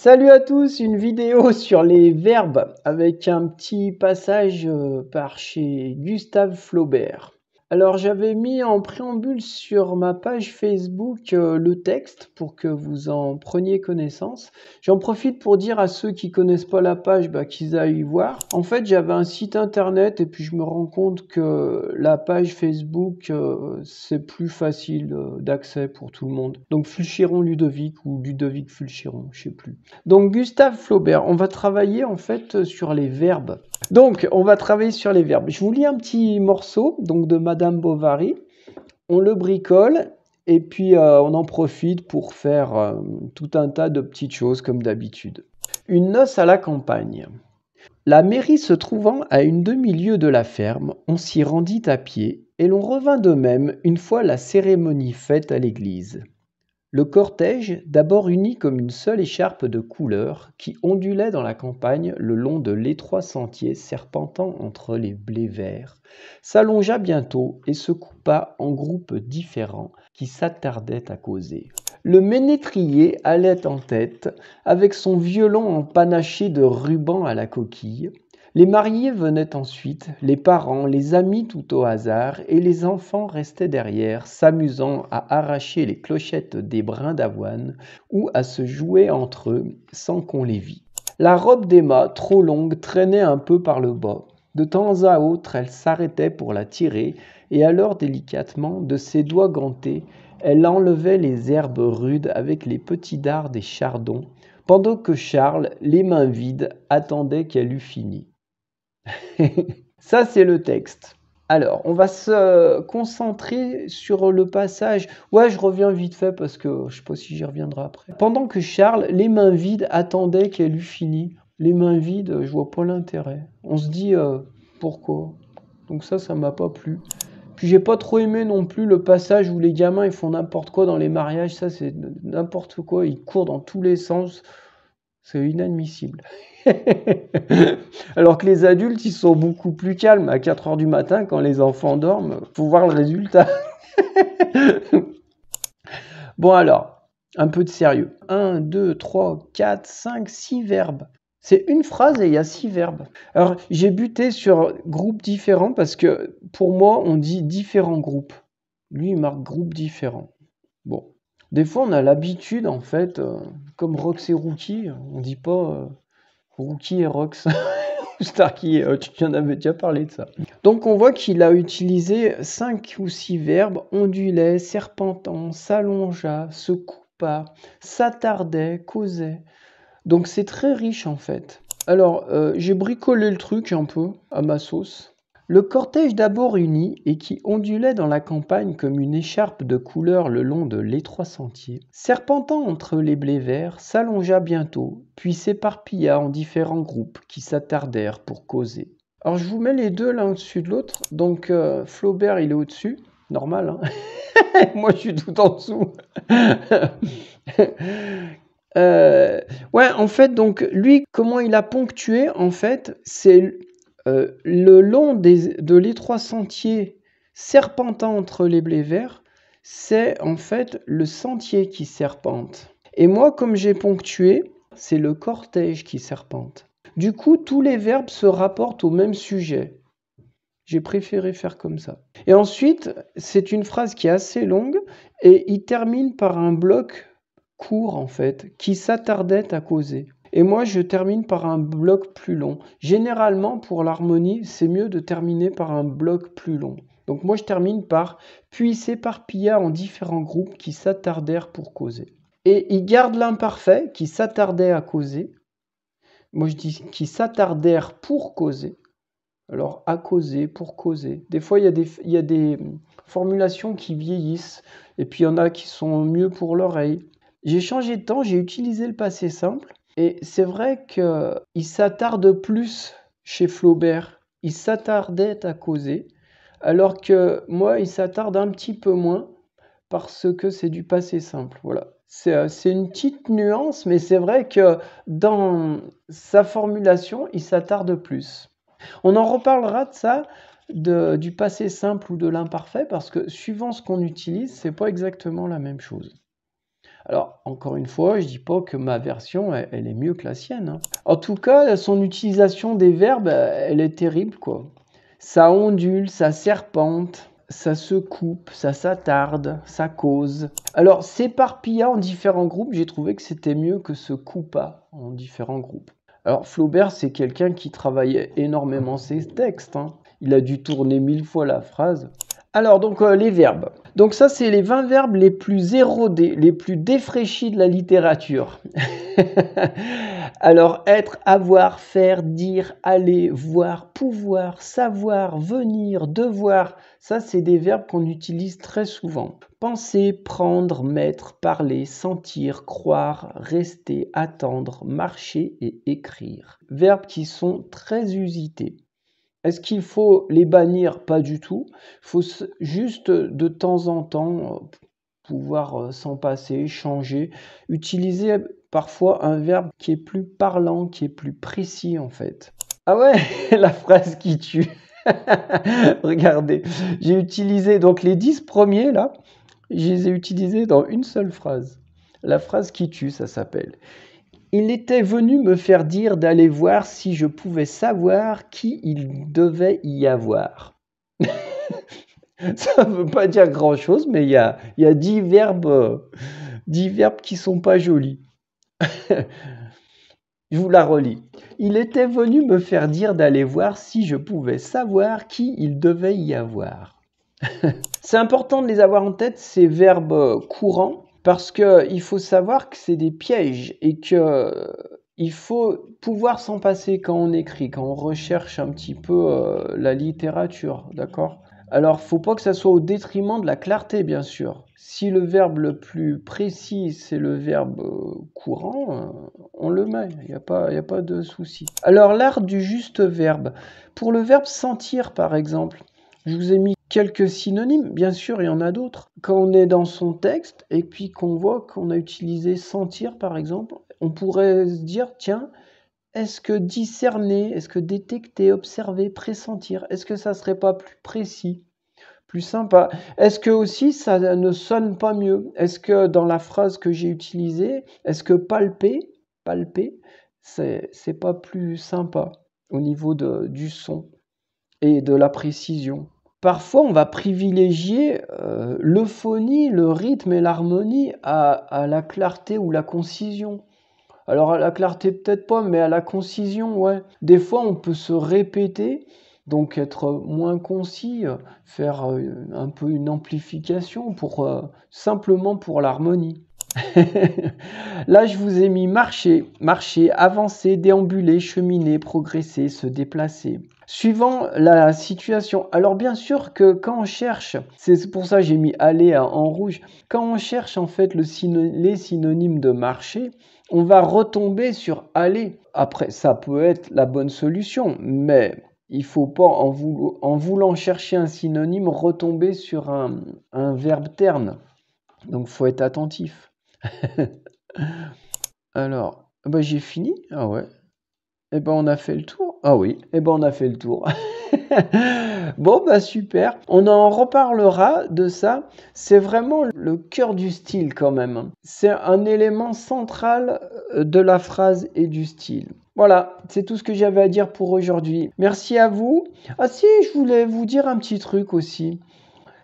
Salut à tous, une vidéo sur les verbes avec un petit passage par chez Gustave Flaubert. Alors j'avais mis en préambule sur ma page Facebook le texte pour que vous en preniez connaissance. J'en profite pour dire à ceux qui connaissent pas la page qu'ils aillent y voir. En fait j'avais un site internet et puis je me rends compte que la page Facebook c'est plus facile d'accès pour tout le monde. Donc Fulchiron Ludovic ou Ludovic Fulchiron, je sais plus. Donc Gustave Flaubert, on va travailler en fait sur les verbes. Donc on va travailler sur les verbes. Je vous lis un petit morceau donc de Madame Bovary. On le bricole et puis on en profite pour faire tout un tas de petites choses comme d'habitude. Une noce à la campagne. La mairie se trouvant à une demi-lieue de la ferme, on s'y rendit à pied et l'on revint de même une fois la cérémonie faite à l'église. Le cortège, d'abord uni comme une seule écharpe de couleur, qui ondulait dans la campagne le long de l'étroit sentier serpentant entre les blés verts, s'allongea bientôt et se coupa en groupes différents qui s'attardaient à causer. Le ménétrier allait en tête, avec son violon empanaché de rubans à la coquille. Les mariés venaient ensuite, les parents, les amis tout au hasard, et les enfants restaient derrière, s'amusant à arracher les clochettes des brins d'avoine ou à se jouer entre eux sans qu'on les vît. La robe d'Emma, trop longue, traînait un peu par le bas. De temps à autre, elle s'arrêtait pour la tirer, et alors délicatement, de ses doigts gantés, elle enlevait les herbes rudes avec les petits dards des chardons, pendant que Charles, les mains vides, attendait qu'elle eût fini. Ça, c'est le texte. Alors, on va se concentrer sur le passage. Ouais, je reviens vite fait parce que je sais pas si j'y reviendrai après. Pendant que Charles, les mains vides, attendait qu'elle eût fini. Les mains vides, je vois pas l'intérêt. On se dit pourquoi. Donc ça m'a pas plu. Puis j'ai pas trop aimé non plus le passage où les gamins ils font n'importe quoi dans les mariages. Ça, c'est n'importe quoi. Ils courent dans tous les sens. C'est inadmissible. Alors que les adultes, ils sont beaucoup plus calmes. À 4 heures du matin, quand les enfants dorment, faut voir le résultat. Bon alors, un peu de sérieux. 1, 2, 3, 4, 5, 6 verbes. C'est une phrase et il y a 6 verbes. Alors, j'ai buté sur groupes différents parce que pour moi, on dit différents groupes. Lui, il marque groupes différents. Bon. Des fois, on a l'habitude, en fait, comme Rox et Rookie, on dit pas Rookie et Rox. Starkey, tu en avais déjà parlé de ça. Donc, on voit qu'il a utilisé 5 ou 6 verbes, ondulait, serpentant, s'allongea, se coupa, s'attardait, causait. Donc, c'est très riche, en fait. Alors, j'ai bricolé le truc un peu à ma sauce. Le cortège d'abord uni et qui ondulait dans la campagne comme une écharpe de couleur le long de l'étroit sentier, serpentant entre les blés verts, s'allongea bientôt, puis s'éparpilla en différents groupes qui s'attardèrent pour causer. Alors je vous mets les deux l'un au-dessus de l'autre. Donc Flaubert il est au-dessus, normal, hein. Moi je suis tout en dessous. Ouais, en fait, donc lui, comment il a ponctué, en fait, c'est le long de l'étroit sentier serpentant entre les blés verts, c'est en fait le sentier qui serpente. Et moi, comme j'ai ponctué, c'est le cortège qui serpente. Du coup, tous les verbes se rapportent au même sujet. J'ai préféré faire comme ça. Et ensuite, c'est une phrase qui est assez longue et il termine par un bloc court, en fait, qui s'attardait à causer. Et moi, je termine par un bloc plus long. Généralement, pour l'harmonie, c'est mieux de terminer par un bloc plus long. Donc moi, je termine par « puis s'éparpilla en différents groupes qui s'attardèrent pour causer ». Et il garde l'imparfait qui s'attardait à causer. Moi, je dis qui s'attardèrent pour causer. Alors, à causer, pour causer. Des fois, il y a des formulations qui vieillissent. Et puis, il y en a qui sont mieux pour l'oreille. J'ai changé de temps, j'ai utilisé le passé simple. Et c'est vrai qu'il s'attarde plus chez Flaubert. Il s'attardait à causer. Alors que moi, il s'attarde un petit peu moins parce que c'est du passé simple. Voilà. C'est une petite nuance, mais c'est vrai que dans sa formulation, il s'attarde plus. On en reparlera de ça, du passé simple ou de l'imparfait, parce que suivant ce qu'on utilise, c'est pas exactement la même chose. Alors, encore une fois, je dis pas que ma version, elle est mieux que la sienne, hein. En tout cas, son utilisation des verbes, elle est terrible, quoi. Ça ondule, ça serpente, ça se coupe, ça s'attarde, ça cause. Alors, s'éparpilla en différents groupes, j'ai trouvé que c'était mieux que se coupa en différents groupes. Alors, Flaubert, c'est quelqu'un qui travaillait énormément ses textes, hein. Il a dû tourner 1000 fois la phrase. Alors, donc, les verbes. Donc ça, c'est les 20 verbes les plus érodés, les plus défraîchis de la littérature. Alors, être, avoir, faire, dire, aller, voir, pouvoir, savoir, venir, devoir, ça, c'est des verbes qu'on utilise très souvent. Penser, prendre, mettre, parler, sentir, croire, rester, attendre, marcher et écrire. Verbes qui sont très usités. Est-ce qu'il faut les bannir? Pas du tout. Il faut juste de temps en temps pouvoir s'en passer, changer, utiliser parfois un verbe qui est plus parlant, qui est plus précis en fait. Ah ouais, la phrase qui tue. Regardez, j'ai utilisé donc les 10 premiers là, je les ai utilisés dans une seule phrase. La phrase qui tue, ça s'appelle. Il était venu me faire dire d'aller voir si je pouvais savoir qui il devait y avoir. Ça ne veut pas dire grand-chose, mais il y a 10 verbes qui sont pas jolis. Je vous la relis. Il était venu me faire dire d'aller voir si je pouvais savoir qui il devait y avoir. C'est important de les avoir en tête, ces verbes courants, parce qu'il faut savoir que c'est des pièges et qu'il faut pouvoir s'en passer quand on écrit, quand on recherche un petit peu la littérature, d'accord? Alors, faut pas que ça soit au détriment de la clarté, bien sûr. Si le verbe le plus précis, c'est le verbe courant, on le met, il n'y a pas de souci. Alors, l'art du juste verbe. Pour le verbe sentir, par exemple, je vous ai mis quelques synonymes, bien sûr, il y en a d'autres. Quand on est dans son texte et puis qu'on voit qu'on a utilisé sentir, par exemple, on pourrait se dire, tiens, est-ce que discerner, est-ce que détecter, observer, pressentir, est-ce que ça serait pas plus précis, plus sympa? Est-ce que aussi ça ne sonne pas mieux? Est-ce que dans la phrase que j'ai utilisée, est-ce que palper, c'est pas plus sympa au niveau du son et de la précision? Parfois, on va privilégier l'euphonie, le rythme et l'harmonie à la clarté ou la concision. Alors à la clarté peut-être pas, mais à la concision, ouais. Des fois, on peut se répéter, donc être moins concis, faire un peu une amplification simplement pour l'harmonie. Là, je vous ai mis marcher, avancer, déambuler, cheminer, progresser, se déplacer. Suivant la situation. Alors bien sûr que quand on cherche, c'est pour ça que j'ai mis aller en rouge, quand on cherche en fait les synonymes de marcher, on va retomber sur aller. Après, ça peut être la bonne solution, mais il faut pas, en voulant chercher un synonyme, retomber sur un verbe terne. Donc, faut être attentif. Alors, bah, j'ai fini. Ah ouais. Eh ben, on a fait le tour. Ah oui, eh ben, on a fait le tour. Bon, bah super. On en reparlera de ça. C'est vraiment le cœur du style quand même. C'est un élément central de la phrase et du style. Voilà, c'est tout ce que j'avais à dire pour aujourd'hui. Merci à vous. Ah si, je voulais vous dire un petit truc aussi.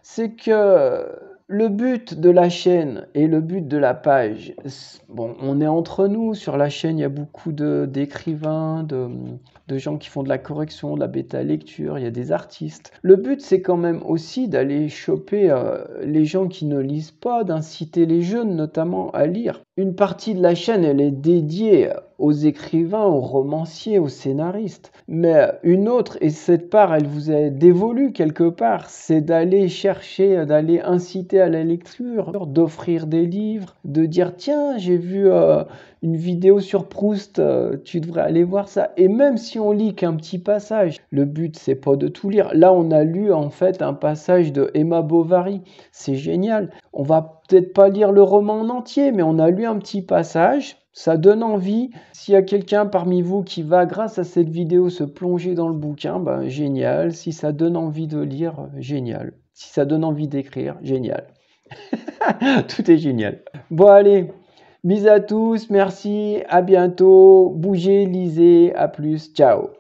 C'est que le but de la chaîne et le but de la page, bon, on est entre nous. Sur la chaîne, il y a beaucoup d'écrivains, de gens qui font de la correction, de la bêta lecture, il y a des artistes. Le but, c'est quand même aussi d'aller choper les gens qui ne lisent pas, d'inciter les jeunes notamment à lire. Une partie de la chaîne, elle est dédiée aux écrivains, aux romanciers, aux scénaristes. Mais une autre, et cette part, elle vous est dévolue quelque part, c'est d'aller chercher, d'aller inciter à la lecture, d'offrir des livres, de dire tiens, j'ai vu une vidéo sur Proust, tu devrais aller voir ça. Et même si on lit qu'un petit passage, le but c'est pas de tout lire. Là, on a lu en fait un passage de Emma Bovary, c'est génial. On va peut-être pas lire le roman en entier, mais on a lu un petit passage. Ça donne envie. S'il y a quelqu'un parmi vous qui va, grâce à cette vidéo, se plonger dans le bouquin, ben, génial. Si ça donne envie de lire, génial. Si ça donne envie d'écrire, génial. Tout est génial. Bon, allez, bisous à tous, merci, à bientôt. Bougez, lisez, à plus, ciao.